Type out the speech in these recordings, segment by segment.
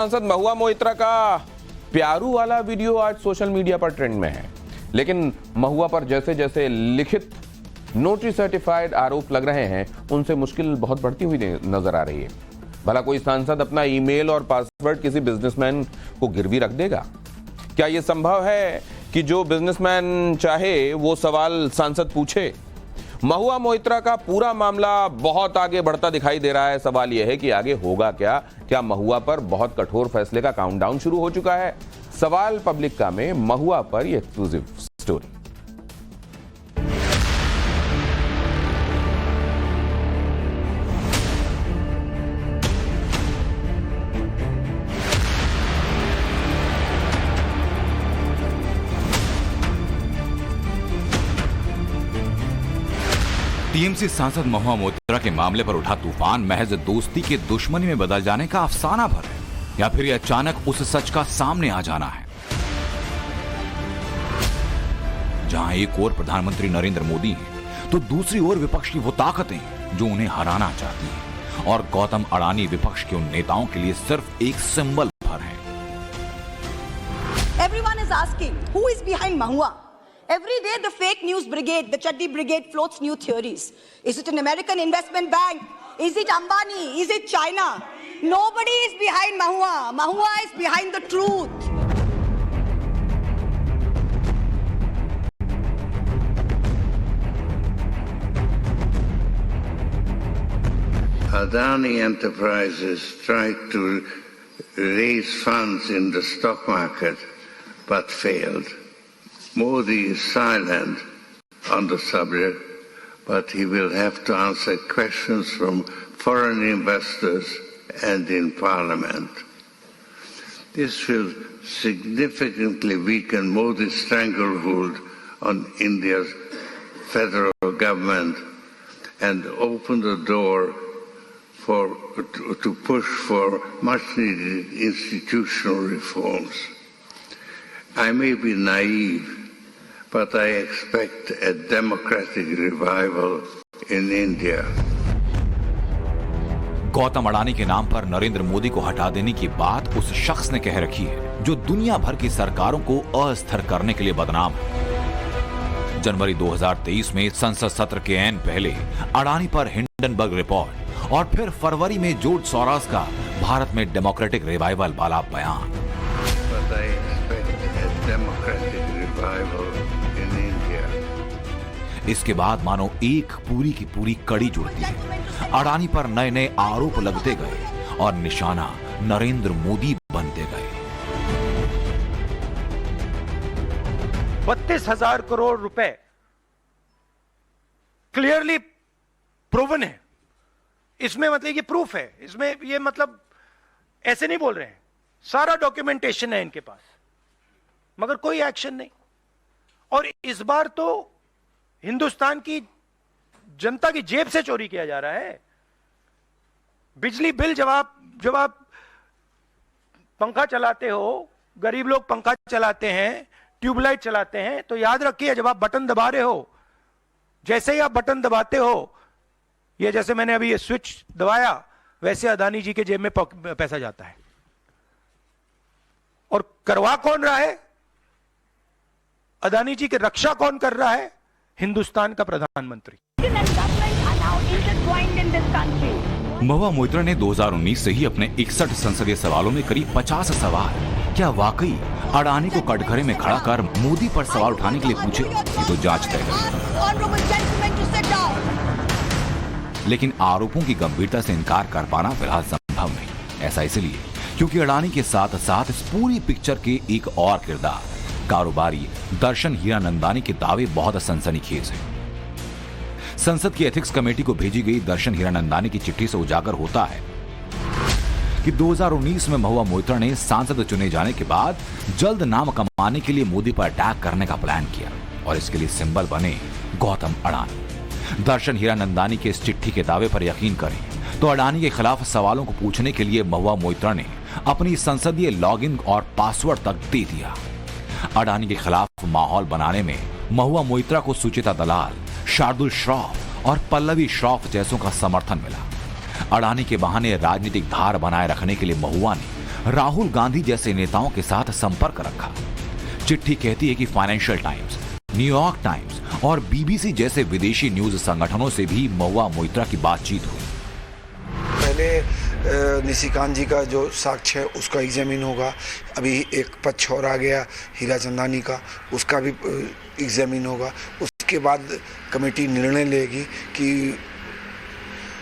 सांसद महुआ मोइत्रा का प्यारू वाला वीडियो आज सोशल मीडिया पर ट्रेंड में है, लेकिन महुआ पर जैसे जैसे लिखित नोटरी सर्टिफाइड आरोप लग रहे हैं, उनसे मुश्किल बहुत बढ़ती हुई नजर आ रही है। भला कोई सांसद अपना ईमेल और पासवर्ड किसी बिजनेसमैन को गिरवी रख देगा? क्या यह संभव है कि जो बिजनेसमैन चाहे वो सवाल सांसद पूछे? महुआ मोइत्रा का पूरा मामला बहुत आगे बढ़ता दिखाई दे रहा है। सवाल यह है कि आगे होगा क्या? क्या महुआ पर बहुत कठोर फैसले का काउंटडाउन शुरू हो चुका है? सवाल पब्लिक का में महुआ पर यह एक्सक्लूसिव स्टोरी। टीएमसी सांसद महुआ मोइत्रा के मामले पर उठा तूफान महज दोस्ती के दुश्मनी में बदल जाने का अफसाना भर है, या फिर ये अचानक उस सच का सामने आ जाना है? जहां एक ओर प्रधानमंत्री नरेंद्र मोदी हैं, तो दूसरी ओर विपक्ष की वो ताकतें जो उन्हें हराना चाहती हैं, और गौतम अडानी विपक्ष के उन नेताओं के लिए सिर्फ एक सिंबल भर है। Everyone is asking, who is behind Mahua? Every day the fake news brigade, the Chaddi brigade floats new theories. Is it an American investment bank? Is it Ambani? Is it China? Nobody is behind Mahua. Mahua is behind the truth. Adani Enterprises tried to raise funds in the stock market but failed. Modi is silent on the subject, but he will have to answer questions from foreign investors and in Parliament. This will significantly weaken Modi's stranglehold on India's federal government and open the door to push for much-needed institutional reforms. I may be naive, but I expect a democratic revival in India. Gautam Adani के नाम पर नरेंद्र मोदी को हटा देने की बात उस शख्स ने कह रखी है जो दुनिया भर की सरकारों को अस्थिर करने के लिए बदनाम है। जनवरी 2023 में संसद सत्र के ऐन पहले अडानी पर हिंडनबर्ग रिपोर्ट और फिर फरवरी में जॉर्ज सोरोस का भारत में डेमोक्रेटिक रिवाइवल वाला बयान। But I expect a democratic revival in India. इसके बाद मानो एक पूरी की पूरी कड़ी जुड़ती है। अडानी पर नए नए आरोप लगते गए और निशाना नरेंद्र मोदी बनते गए। 32,000 करोड़ रुपए क्लियरली प्रूवन है। इसमें मतलब ये प्रूफ है, इसमें ये मतलब ऐसे नहीं बोल रहे हैं, सारा डॉक्यूमेंटेशन है इनके पास, मगर कोई एक्शन नहीं। और इस बार तो हिंदुस्तान की जनता की जेब से चोरी किया जा रहा है। बिजली बिल जब आप पंखा चलाते हो, गरीब लोग पंखा चलाते हैं, ट्यूबलाइट चलाते हैं, तो याद रखिए जब आप बटन दबा रहे हो, जैसे ही आप बटन दबाते हो, ये जैसे मैंने अभी ये स्विच दबाया, वैसे अदानी जी के जेब में पैसा जाता है। और करवा कौन रहा है? अदानी जी की रक्षा कौन कर रहा है? हिंदुस्तान का प्रधानमंत्री। महुआ मोइत्रा ने 2019 से ही अपने 61 संसदीय सवालों में करीब 50 सवाल क्या वाकई अडानी को कटघरे में खड़ा कर मोदी पर सवाल उठाने के लिए पूछे? ये तो जांच तय करेगी। लेकिन आरोपों की गंभीरता से इनकार कर पाना फिलहाल संभव नहीं। ऐसा इसलिए क्योंकि अडानी के साथ साथ इस पूरी पिक्चर के एक और किरदार कारोबारी दर्शन हीरानंदानी के दावे बहुत सनसनीखेज हैं। संसद की एथिक्स कमेटी को भेजी गई दर्शन हीरानंदानी की चिट्ठी से उजागर होता है कि 2019 में महुआ मोइत्रा ने सांसद चुने जाने के बाद जल्द नाम कमाने के लिए मोदी पर अटैक करने का प्लान किया और इसके लिए सिंबल बने गौतम अडानी। दर्शन हीरानंदानी के इस चिट्ठी के दावे पर यकीन करें तो अडानी के खिलाफ सवालों को पूछने के लिए महुआ मोइत्रा ने अपनी संसदीय लॉगिन और पासवर्ड तक दे दिया। अडानी के खिलाफ माहौल बनाने में महुआ मोइत्रा को सुचिता दलाल, शार्दुल श्रॉफ और पल्लवी श्रॉफ जैसों का समर्थन मिला। अडानी के बहाने राजनीतिक धार बनाए रखने के लिए महुआ ने राहुल गांधी जैसे नेताओं के साथ संपर्क रखा। चिट्ठी कहती है कि फाइनेंशियल टाइम्स, न्यूयॉर्क टाइम्स और बीबीसी जैसे विदेशी न्यूज संगठनों से भी महुआ मोइत्रा की बातचीत हुई। पहले निशिकांत जी का जो साक्ष्य है उसका एग्जामिन होगा। अभी एक पक्ष और आ गया हीराचंदानी का, उसका भी एग्जामिन होगा। उसके बाद कमेटी निर्णय लेगी कि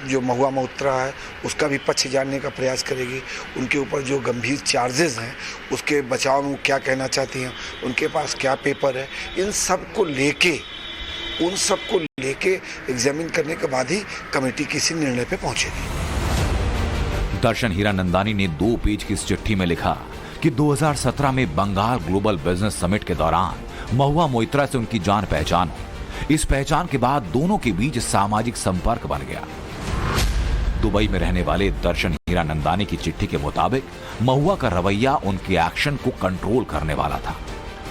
जो महुआ मोइत्रा है उसका भी पक्ष जानने का प्रयास करेगी। उनके ऊपर जो गंभीर चार्जेस हैं उसके बचाव में वो क्या कहना चाहती हैं, उनके पास क्या पेपर है, इन सब को लेके एग्जामिन करने के बाद ही कमेटी किसी निर्णय पे पहुंचेगी। दर्शन हीरानंदानी ने 2 पेज की इस चिट्ठी में लिखा कि 2017 में बंगाल ग्लोबल बिजनेस समिट के दौरान महुआ मोइत्रा से उनकी जान पहचान हुई। इस पहचान के बाद दोनों के बीच सामाजिक संपर्क बन गया। दुबई में रहने वाले दर्शन हीरानंदानी की चिट्ठी के मुताबिक महुआ का रवैया उनके एक्शन को कंट्रोल करने वाला था।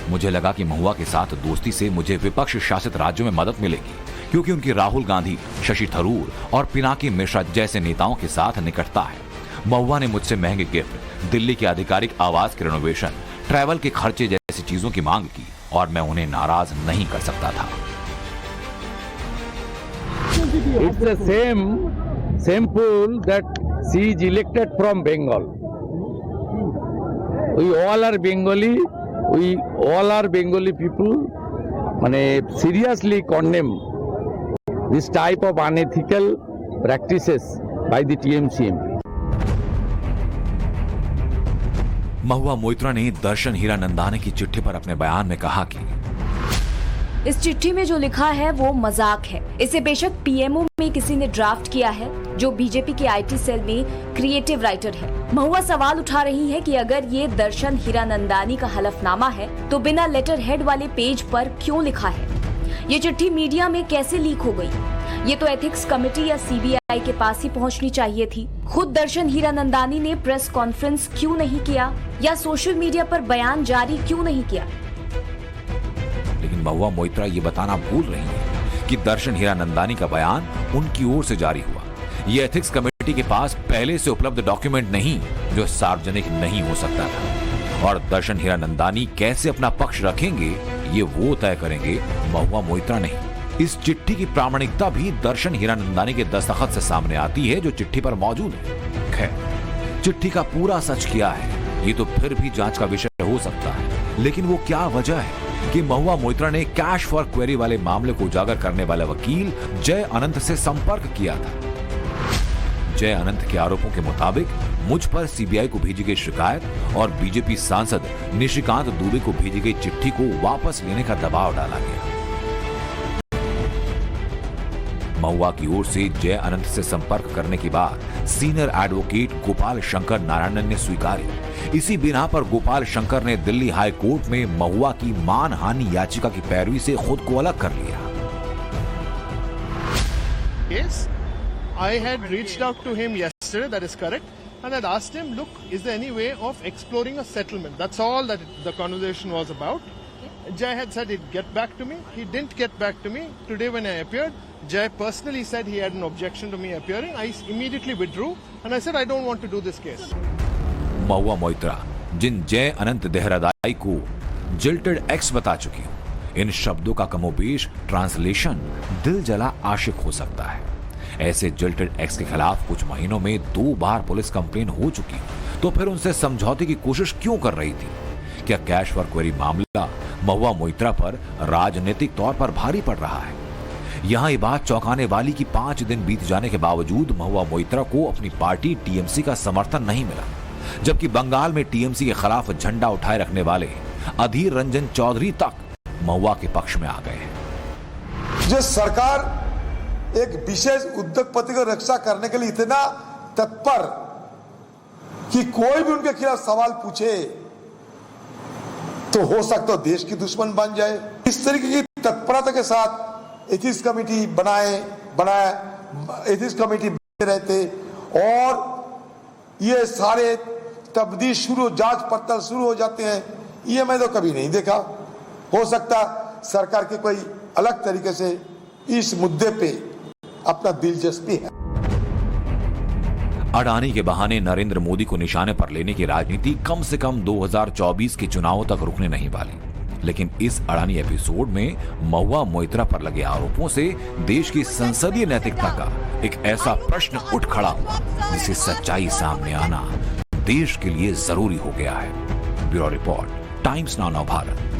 मुझे लगा कि महुआ के साथ दोस्ती से मुझे विपक्ष शासित राज्यों में मदद मिलेगी, क्योंकि उनकी राहुल गांधी, शशि थरूर और पिनाकी मिश्रा जैसे नेताओं के साथ निकटता है। महुआ ने मुझसे महंगे गिफ्ट, दिल्ली के आधिकारिक आवास के रेनोवेशन, ट्रैवल के खर्चे जैसी चीजों की मांग की और मैं उन्हें नाराज नहीं कर सकता था। It's the same pool that she is elected from Bengal. We all are Bengali people. মানে seriously condemn this type of unethical practices by the TMC MP. Mahua Moitra ने दर्शन हीरानंदानी की चिट्ठी पर अपने बयान में कहा कि इस चिट्ठी में जो लिखा है वो मजाक है। इसे बेशक पीएमओ में किसी ने ड्राफ्ट किया है जो बीजेपी के आईटी सेल में क्रिएटिव राइटर है। महुआ सवाल उठा रही है कि अगर ये दर्शन हीरानंदानी का हलफनामा है तो बिना लेटर हेड वाले पेज पर क्यों लिखा है? ये चिट्ठी मीडिया में कैसे लीक हो गई? ये तो एथिक्स कमेटी या सीबीआई के पास ही पहुंचनी चाहिए थी। खुद दर्शन हीरानंदानी ने प्रेस कॉन्फ्रेंस क्यों नहीं किया या सोशल मीडिया पर बयान जारी क्यों नहीं किया? लेकिन महुआ मोइत्रा ये बताना भूल रही है कि दर्शन हीरानंदानी का बयान उनकी ओर से जारी हुआ। ये एथिक्स कमेटी के पास पहले से उपलब्ध डॉक्यूमेंट नहीं जो सार्वजनिक नहीं हो सकता था। और दर्शन हीरानंदानी कैसे अपना पक्ष रखेंगे ये वो तय करेंगे, महुआ मोइत्रा नहीं। इस चिट्ठी की प्रामाणिकता भी दर्शन हीरानंदानी के दस्तखत से सामने आती है जो चिट्ठी पर मौजूद है। खैर, चिट्ठी का पूरा सच क्या है ये तो फिर भी जांच का विषय हो सकता है, लेकिन वो क्या वजह है कि महुआ मोइत्रा ने कैश फॉर क्वेरी वाले मामले को उजागर करने वाले वकील जय अनंत से संपर्क किया था। जय अनंत के आरोपों के मुताबिक मुझ पर सीबीआई को भेजी गई शिकायत और बीजेपी सांसद निशिकांत दुबे को भेजी गई चिट्ठी को वापस लेने का दबाव डाला गया। महुआ की ओर से जय अनंत से संपर्क करने के बाद सीनियर एडवोकेट गोपाल शंकर नारायणन ने स्वीकारी। इसी बिना पर गोपाल शंकर ने दिल्ली हाई कोर्ट में महुआ की मानहानि याचिका की पैरवी से खुद को अलग कर लिया। Yes, I had reached out to him yesterday, that is correct, and had asked him, look, is there any way of exploring a settlement? That's all that the conversation was about. Jay had said he'd get back to me. He didn't get back to me. Today when I appeared, Jay personally said he had an objection to me appearing. I immediately withdrew and I said I don't want to do this case. Mahua Moitra जिन जय अनंत देहरादाई को jilted x बता चुकी हूं, इन शब्दों का कमोबेश translation दिल जला आशिक हो सकता है। ऐसे जिल्टेड एक्स के खिलाफ कुछ महीनों में 2 बार पुलिस कंप्लेन हो चुकी, तो फिर उनसे समझौते की कोशिश क्यों कर रही थी? क्या कैश फॉर क्वेरी मामला महुआ मोइत्रा पर राजनीतिक तौर पर भारी पड़ रहा है? यहां ये बात चौंकाने वाली कि 5 दिन बीत जाने के बावजूद महुआ मोइत्रा को अपनी पार्टी टीएमसी का समर्थन नहीं मिला, जबकि बंगाल में टीएमसी के खिलाफ झंडा उठाए रखने वाले अधीर रंजन चौधरी तक महुआ के पक्ष में आ गए हैं। जो सरकार एक विशेष उद्योगपति को रक्षा करने के लिए इतना तत्पर कि कोई भी उनके खिलाफ सवाल पूछे तो हो सकता है देश की दुश्मन बन जाए। इस तरीके की तत्परता के साथ एथिक्स कमेटी बनाया एथिक्स कमेटी रहते और ये सारे तब्दील शुरू, जांच पड़ताल शुरू हो जाते हैं, ये मैं तो कभी नहीं देखा। हो सकता सरकार के कोई अलग तरीके से इस मुद्दे पे अपना दिलचस्पी है। अडानी के बहाने नरेंद्र मोदी को निशाने पर लेने की राजनीति कम से कम 2024 के चुनावों तक रुकने नहीं वाली। लेकिन इस अडानी एपिसोड में महुआ मोइत्रा पर लगे आरोपों से देश की संसदीय नैतिकता का एक ऐसा प्रश्न उठ खड़ा हुआ जिससे सच्चाई सामने आना देश के लिए जरूरी हो गया है। Bureau report, times now Bharat.